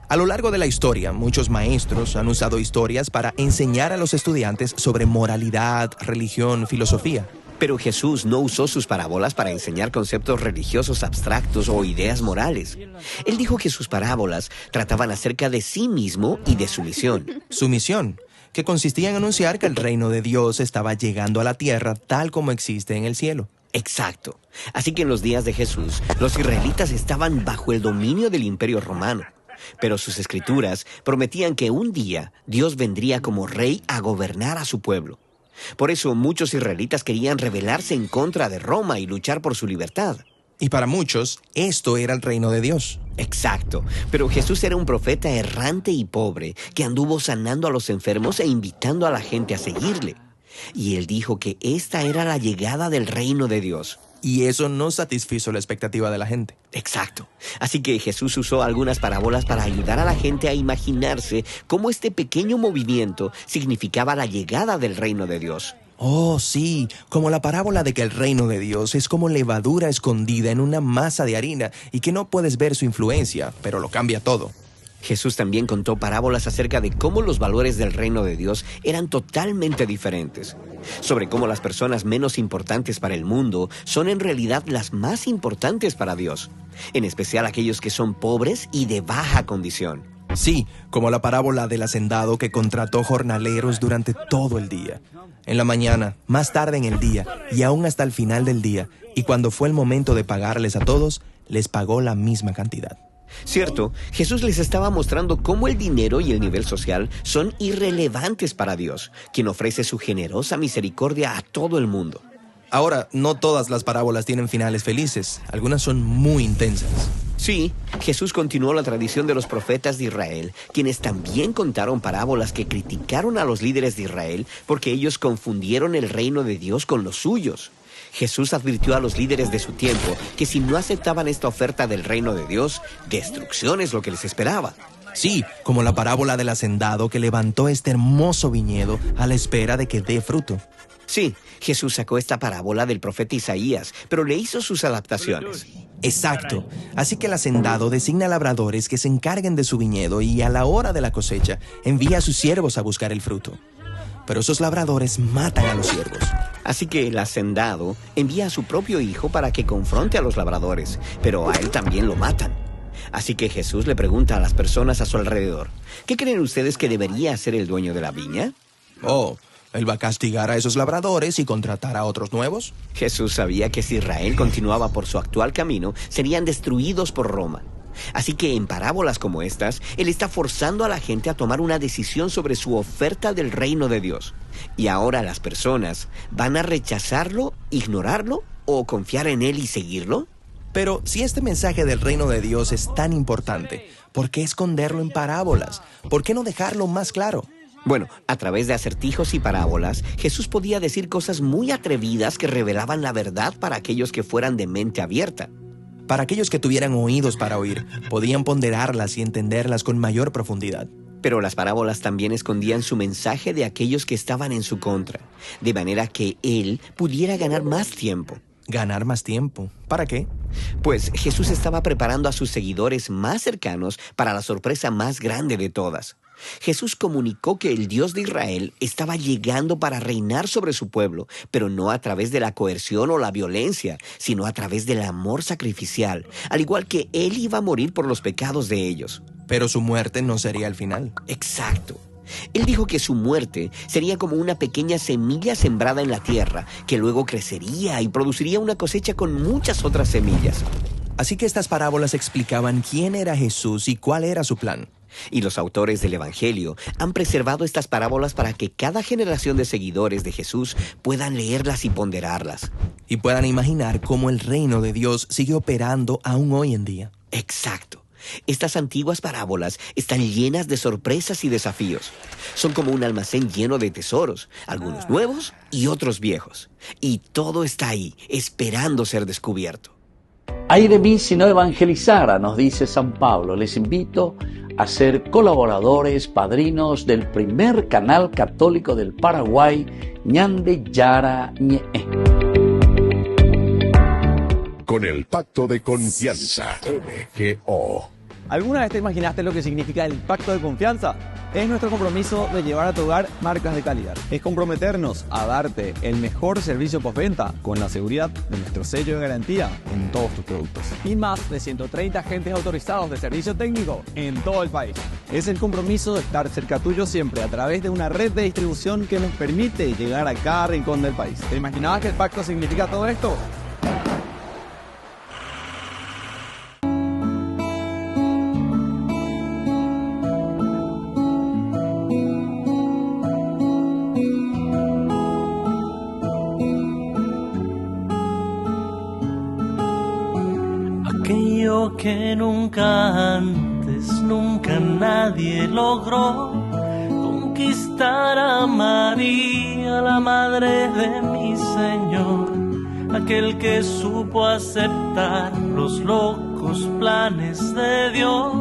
A lo largo de la historia, muchos maestros han usado historias para enseñar a los estudiantes sobre moralidad, religión, filosofía. Pero Jesús no usó sus parábolas para enseñar conceptos religiosos abstractos o ideas morales. Él dijo que sus parábolas trataban acerca de sí mismo y de su misión. Su misión, que consistía en anunciar que el reino de Dios estaba llegando a la tierra tal como existe en el cielo. Exacto. Así que en los días de Jesús, los israelitas estaban bajo el dominio del Imperio Romano. Pero sus escrituras prometían que un día Dios vendría como rey a gobernar a su pueblo. Por eso muchos israelitas querían rebelarse en contra de Roma y luchar por su libertad. Y para muchos, esto era el reino de Dios. Exacto. Pero Jesús era un profeta errante y pobre que anduvo sanando a los enfermos e invitando a la gente a seguirle. Y él dijo que esta era la llegada del reino de Dios. Y eso no satisfizo la expectativa de la gente. Exacto. Así que Jesús usó algunas parábolas para ayudar a la gente a imaginarse cómo este pequeño movimiento significaba la llegada del reino de Dios. Oh, sí, como la parábola de que el reino de Dios es como levadura escondida en una masa de harina y que no puedes ver su influencia, pero lo cambia todo. Jesús también contó parábolas acerca de cómo los valores del reino de Dios eran totalmente diferentes, sobre cómo las personas menos importantes para el mundo son en realidad las más importantes para Dios, en especial aquellos que son pobres y de baja condición. Sí, como la parábola del hacendado que contrató jornaleros durante todo el día, en la mañana, más tarde en el día y aún hasta el final del día, y cuando fue el momento de pagarles a todos, les pagó la misma cantidad. Cierto, Jesús les estaba mostrando cómo el dinero y el nivel social son irrelevantes para Dios, quien ofrece su generosa misericordia a todo el mundo. Ahora, no todas las parábolas tienen finales felices, algunas son muy intensas. Sí, Jesús continuó la tradición de los profetas de Israel, quienes también contaron parábolas que criticaron a los líderes de Israel porque ellos confundieron el reino de Dios con los suyos. Jesús advirtió a los líderes de su tiempo que si no aceptaban esta oferta del reino de Dios, destrucción es lo que les esperaba. Sí, como la parábola del hacendado que levantó este hermoso viñedo a la espera de que dé fruto. Sí, Jesús sacó esta parábola del profeta Isaías, pero le hizo sus adaptaciones. Exacto. Así que el hacendado designa labradores que se encarguen de su viñedo y a la hora de la cosecha envía a sus siervos a buscar el fruto. Pero esos labradores matan a los siervos. Así que el hacendado envía a su propio hijo para que confronte a los labradores, pero a él también lo matan. Así que Jesús le pregunta a las personas a su alrededor, ¿qué creen ustedes que debería hacer el dueño de la viña? Oh, ¿él va a castigar a esos labradores y contratar a otros nuevos? Jesús sabía que si Israel continuaba por su actual camino, serían destruidos por Roma. Así que en parábolas como estas, él está forzando a la gente a tomar una decisión sobre su oferta del reino de Dios. Y ahora las personas van a rechazarlo, ignorarlo o confiar en él y seguirlo. Pero si este mensaje del reino de Dios es tan importante, ¿por qué esconderlo en parábolas? ¿Por qué no dejarlo más claro? Bueno, a través de acertijos y parábolas, Jesús podía decir cosas muy atrevidas que revelaban la verdad para aquellos que fueran de mente abierta. Para aquellos que tuvieran oídos para oír, podían ponderarlas y entenderlas con mayor profundidad. Pero las parábolas también escondían su mensaje de aquellos que estaban en su contra, de manera que él pudiera ganar más tiempo. ¿Ganar más tiempo? ¿Para qué? Pues Jesús estaba preparando a sus seguidores más cercanos para la sorpresa más grande de todas. Jesús comunicó que el Dios de Israel estaba llegando para reinar sobre su pueblo, pero no a través de la coerción o la violencia, sino a través del amor sacrificial, al igual que Él iba a morir por los pecados de ellos. Pero su muerte no sería el final. Exacto. Él dijo que su muerte sería como una pequeña semilla sembrada en la tierra, que luego crecería y produciría una cosecha con muchas otras semillas. Así que estas parábolas explicaban quién era Jesús y cuál era su plan. Y los autores del Evangelio han preservado estas parábolas para que cada generación de seguidores de Jesús puedan leerlas y ponderarlas. Y puedan imaginar cómo el reino de Dios sigue operando aún hoy en día. Exacto. Estas antiguas parábolas están llenas de sorpresas y desafíos. Son como un almacén lleno de tesoros, algunos nuevos y otros viejos. Y todo está ahí, esperando ser descubierto. Ay de mí si no evangelizara, nos dice San Pablo. Les invito a ser colaboradores, padrinos del primer canal católico del Paraguay, Ñande Yara Ñe'e. Con el pacto de confianza, MGO. ¿Alguna vez te imaginaste lo que significa el pacto de confianza? Es nuestro compromiso de llevar a tu hogar marcas de calidad. Es comprometernos a darte el mejor servicio postventa con la seguridad de nuestro sello de garantía en todos tus productos. Y más de 130 agentes autorizados de servicio técnico en todo el país. Es el compromiso de estar cerca tuyo siempre a través de una red de distribución que nos permite llegar a cada rincón del país. ¿Te imaginabas que el pacto significa todo esto? Aquello que nunca antes, nunca nadie logró, conquistar a María, la madre de mi Señor, aquel que supo aceptar los locos planes de Dios,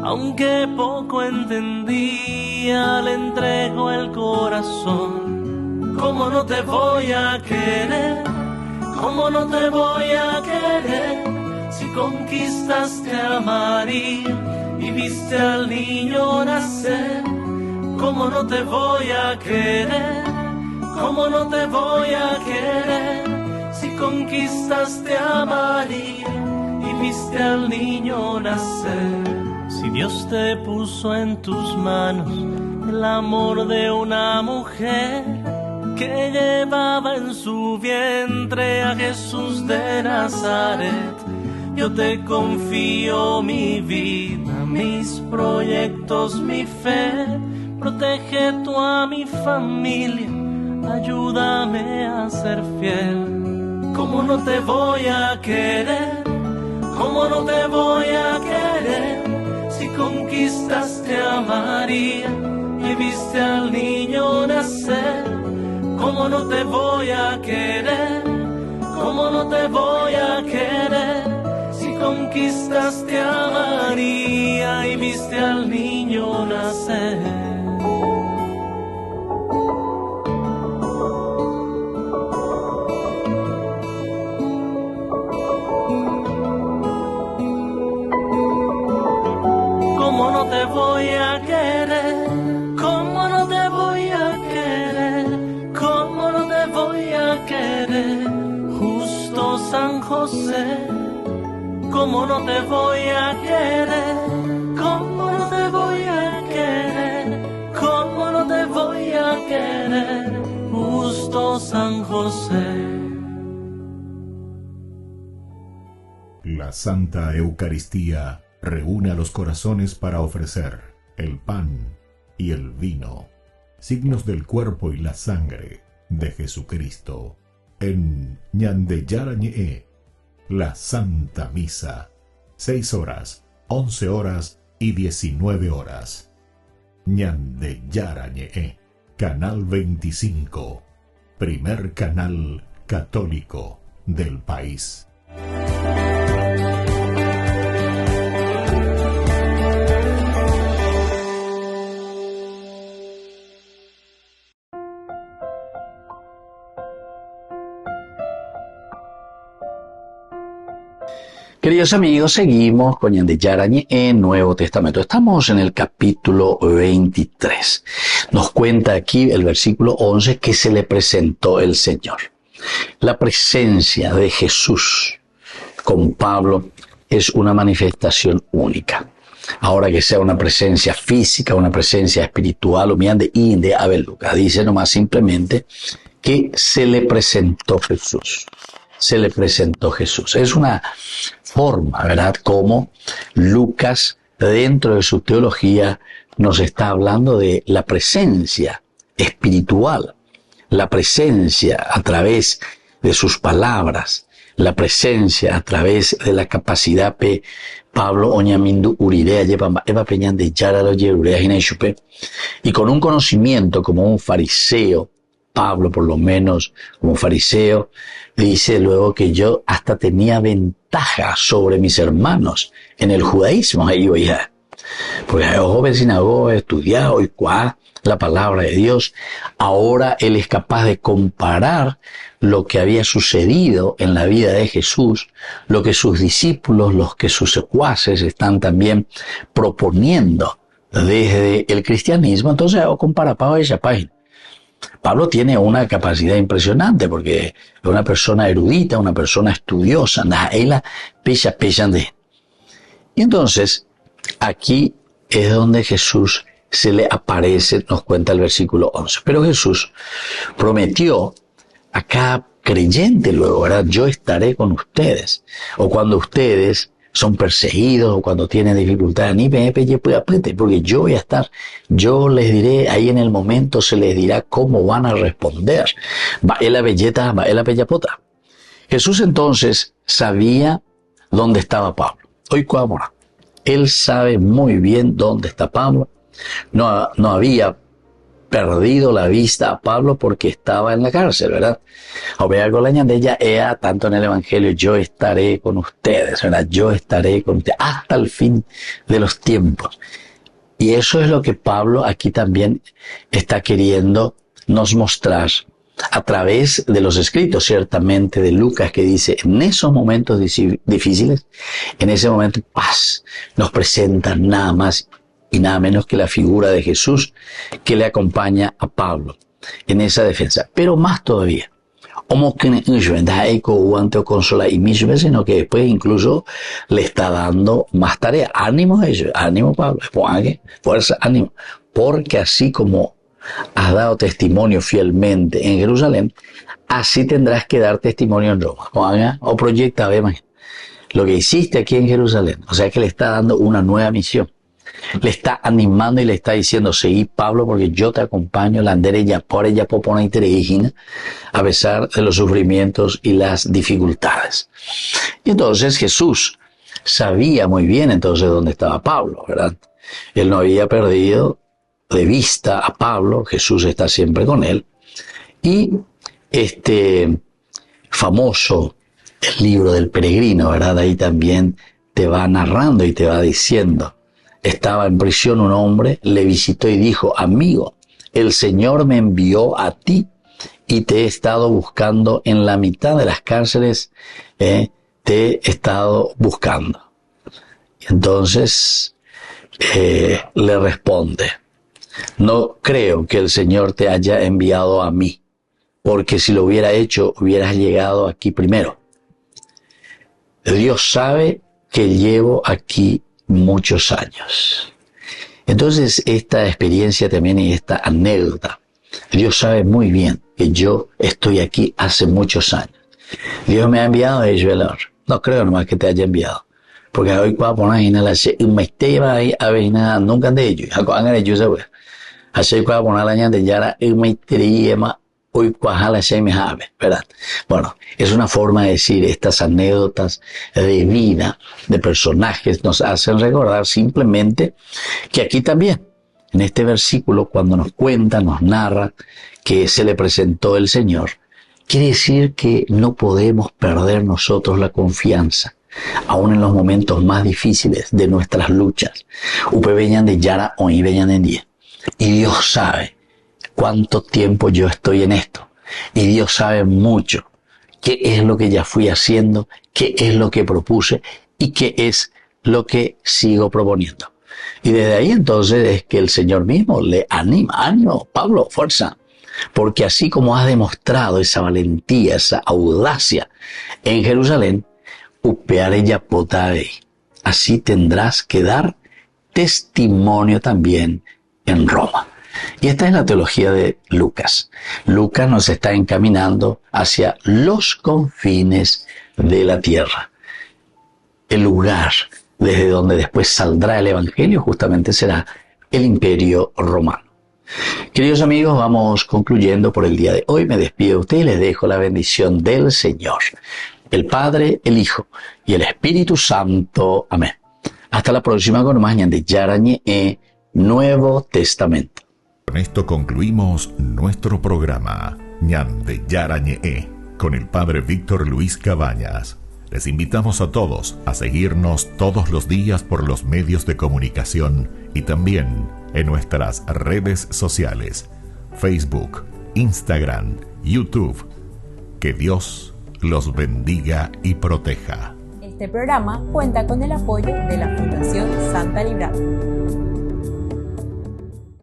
aunque poco entendía, le entregó el corazón. ¿Cómo no te voy a querer? ¿Cómo no te voy a querer? Si conquistaste a María y viste al niño nacer, ¿cómo no te voy a querer? ¿Cómo no te voy a querer? Si conquistaste a María y viste al niño nacer. Si Dios te puso en tus manos el amor de una mujer que llevaba en su vientre a Jesús de Nazaret, yo te confío mi vida, mis proyectos, mi fe. Protege tú a mi familia, ayúdame a ser fiel. ¿Cómo no te voy a querer? ¿Cómo no te voy a querer? Si conquistaste a María y viste al niño nacer, ¿cómo no te voy a querer? ¿Cómo no te voy a querer? Conquistaste a María y viste al niño nacer. ¿Cómo no te voy a querer? ¿Cómo no te voy a querer? ¿Cómo no te voy a querer? Justo San José, ¿cómo no te voy a querer? ¿Cómo no te voy a querer? ¿Cómo no te voy a querer? Justo San José. La Santa Eucaristía reúne a los corazones para ofrecer el pan y el vino, signos del cuerpo y la sangre de Jesucristo. En Ñande Yara Ñe'e, la Santa Misa, 6 horas, 11 horas y 19 horas. Ñande Yara Ñe'e, Canal 25, primer canal católico del país. Queridos amigos, seguimos con Ñande Yara Ñe'e, Nuevo Testamento. Estamos en el capítulo 23. Nos cuenta aquí el versículo 11 que se le presentó el Señor. La presencia de Jesús con Pablo es una manifestación única. Ahora que sea una presencia física, una presencia espiritual, o Ñande Inde Abeluca, dice nomás simplemente que se le presentó Jesús. Se le presentó Jesús. Es una forma, ¿verdad?, como Lucas, dentro de su teología, nos está hablando de la presencia espiritual, la presencia a través de sus palabras, la presencia a través de la capacidad de Pablo Oñamindu Urirea, Eva Peñán de Yaralo Yerurea Ginechupe, y con un conocimiento como un fariseo, Pablo por lo menos como fariseo, dice luego que yo hasta tenía ventaja sobre mis hermanos en el judaísmo. Porque joven sinagoga, estudiado y cuá la palabra de Dios. Ahora él es capaz de comparar lo que había sucedido en la vida de Jesús, lo que sus discípulos, los que sus secuaces están también proponiendo desde el cristianismo. Entonces, compara Pablo esa página. Pablo tiene una capacidad impresionante porque es una persona erudita, una persona estudiosa, y entonces, aquí es donde Jesús se le aparece, nos cuenta el versículo 11. Pero Jesús prometió a cada creyente luego, ¿verdad? Yo estaré con ustedes. O cuando ustedes son perseguidos o cuando tienen dificultades, porque yo voy a estar, yo les diré, ahí en el momento se les dirá cómo van a responder. Jesús entonces sabía dónde estaba Pablo. Hoy cuámonos. Él sabe muy bien dónde está Pablo. No había perdido la vista a Pablo porque estaba en la cárcel, ¿verdad? Tanto en el Evangelio, yo estaré con ustedes, ¿verdad? Yo estaré con ustedes hasta el fin de los tiempos. Y eso es lo que Pablo aquí también está queriendo nos mostrar a través de los escritos, ciertamente, de Lucas, que dice, en esos momentos difíciles, en ese momento paz, nos presenta nada más y nada menos que la figura de Jesús que le acompaña a Pablo en esa defensa. Pero más todavía, sino que después incluso le está dando más tarea. Ánimo a ellos, ánimo Pablo, fuerza, ánimo, porque así como has dado testimonio fielmente en Jerusalén, así tendrás que dar testimonio en Roma. O proyecta, lo que hiciste aquí en Jerusalén. O sea que le está dando una nueva misión. Le está animando y le está diciendo, seguí Pablo porque yo te acompaño, a pesar de los sufrimientos y las dificultades. Y entonces Jesús sabía muy bien entonces dónde estaba Pablo, ¿verdad? Él no había perdido de vista a Pablo, Jesús está siempre con él. Y este famoso el libro del peregrino, ¿verdad? Ahí también te va narrando y te va diciendo, estaba en prisión un hombre, le visitó y dijo, amigo, el Señor me envió a ti y te he estado buscando en la mitad de las cárceles, te he estado buscando. Entonces le responde, no creo que el Señor te haya enviado a mí, porque si lo hubiera hecho, hubieras llegado aquí primero. Dios sabe que llevo aquí muchos años. Entonces, esta experiencia también y esta anécdota, Dios sabe muy bien que yo estoy aquí hace muchos años. Dios me ha enviado a ellos, no creo nomás que te haya enviado. Porque hoy cuando ponen en la nunca de ellos, hagan ellos seguro. Así cuando ponen la de yara hoy cuajala se me jabe, ¿verdad? Bueno, es una forma de decir estas anécdotas de vida, de personajes, nos hacen recordar simplemente que aquí también, en este versículo, cuando nos cuenta, nos narra que se le presentó el Señor, quiere decir que no podemos perder nosotros la confianza, aún en los momentos más difíciles de nuestras luchas. Upe veñan de yara o y veñan en día. Y Dios sabe cuánto tiempo yo estoy en esto. Y Dios sabe mucho qué es lo que ya fui haciendo, qué es lo que propuse y qué es lo que sigo proponiendo. Y desde ahí entonces es que el Señor mismo le anima, ánimo, Pablo, fuerza. Porque así como has demostrado esa valentía, esa audacia en Jerusalén, upeare ya potave. Así tendrás que dar testimonio también en Roma. Y esta es la teología de Lucas. Lucas nos está encaminando hacia los confines de la tierra. El lugar desde donde después saldrá el Evangelio justamente será el Imperio Romano. Queridos amigos, vamos concluyendo por el día de hoy. Me despido de ustedes y les dejo la bendición del Señor, el Padre, el Hijo y el Espíritu Santo. Amén. Hasta la próxima con más de Yarañe Nuevo Testamento. Con esto concluimos nuestro programa Ñan de Yarañe con el Padre Víctor Luis Cabañas. Les invitamos a todos a seguirnos todos los días por los medios de comunicación y también en nuestras redes sociales, Facebook, Instagram, YouTube. Que Dios los bendiga y proteja. Este programa cuenta con el apoyo de la Fundación Santa Librada.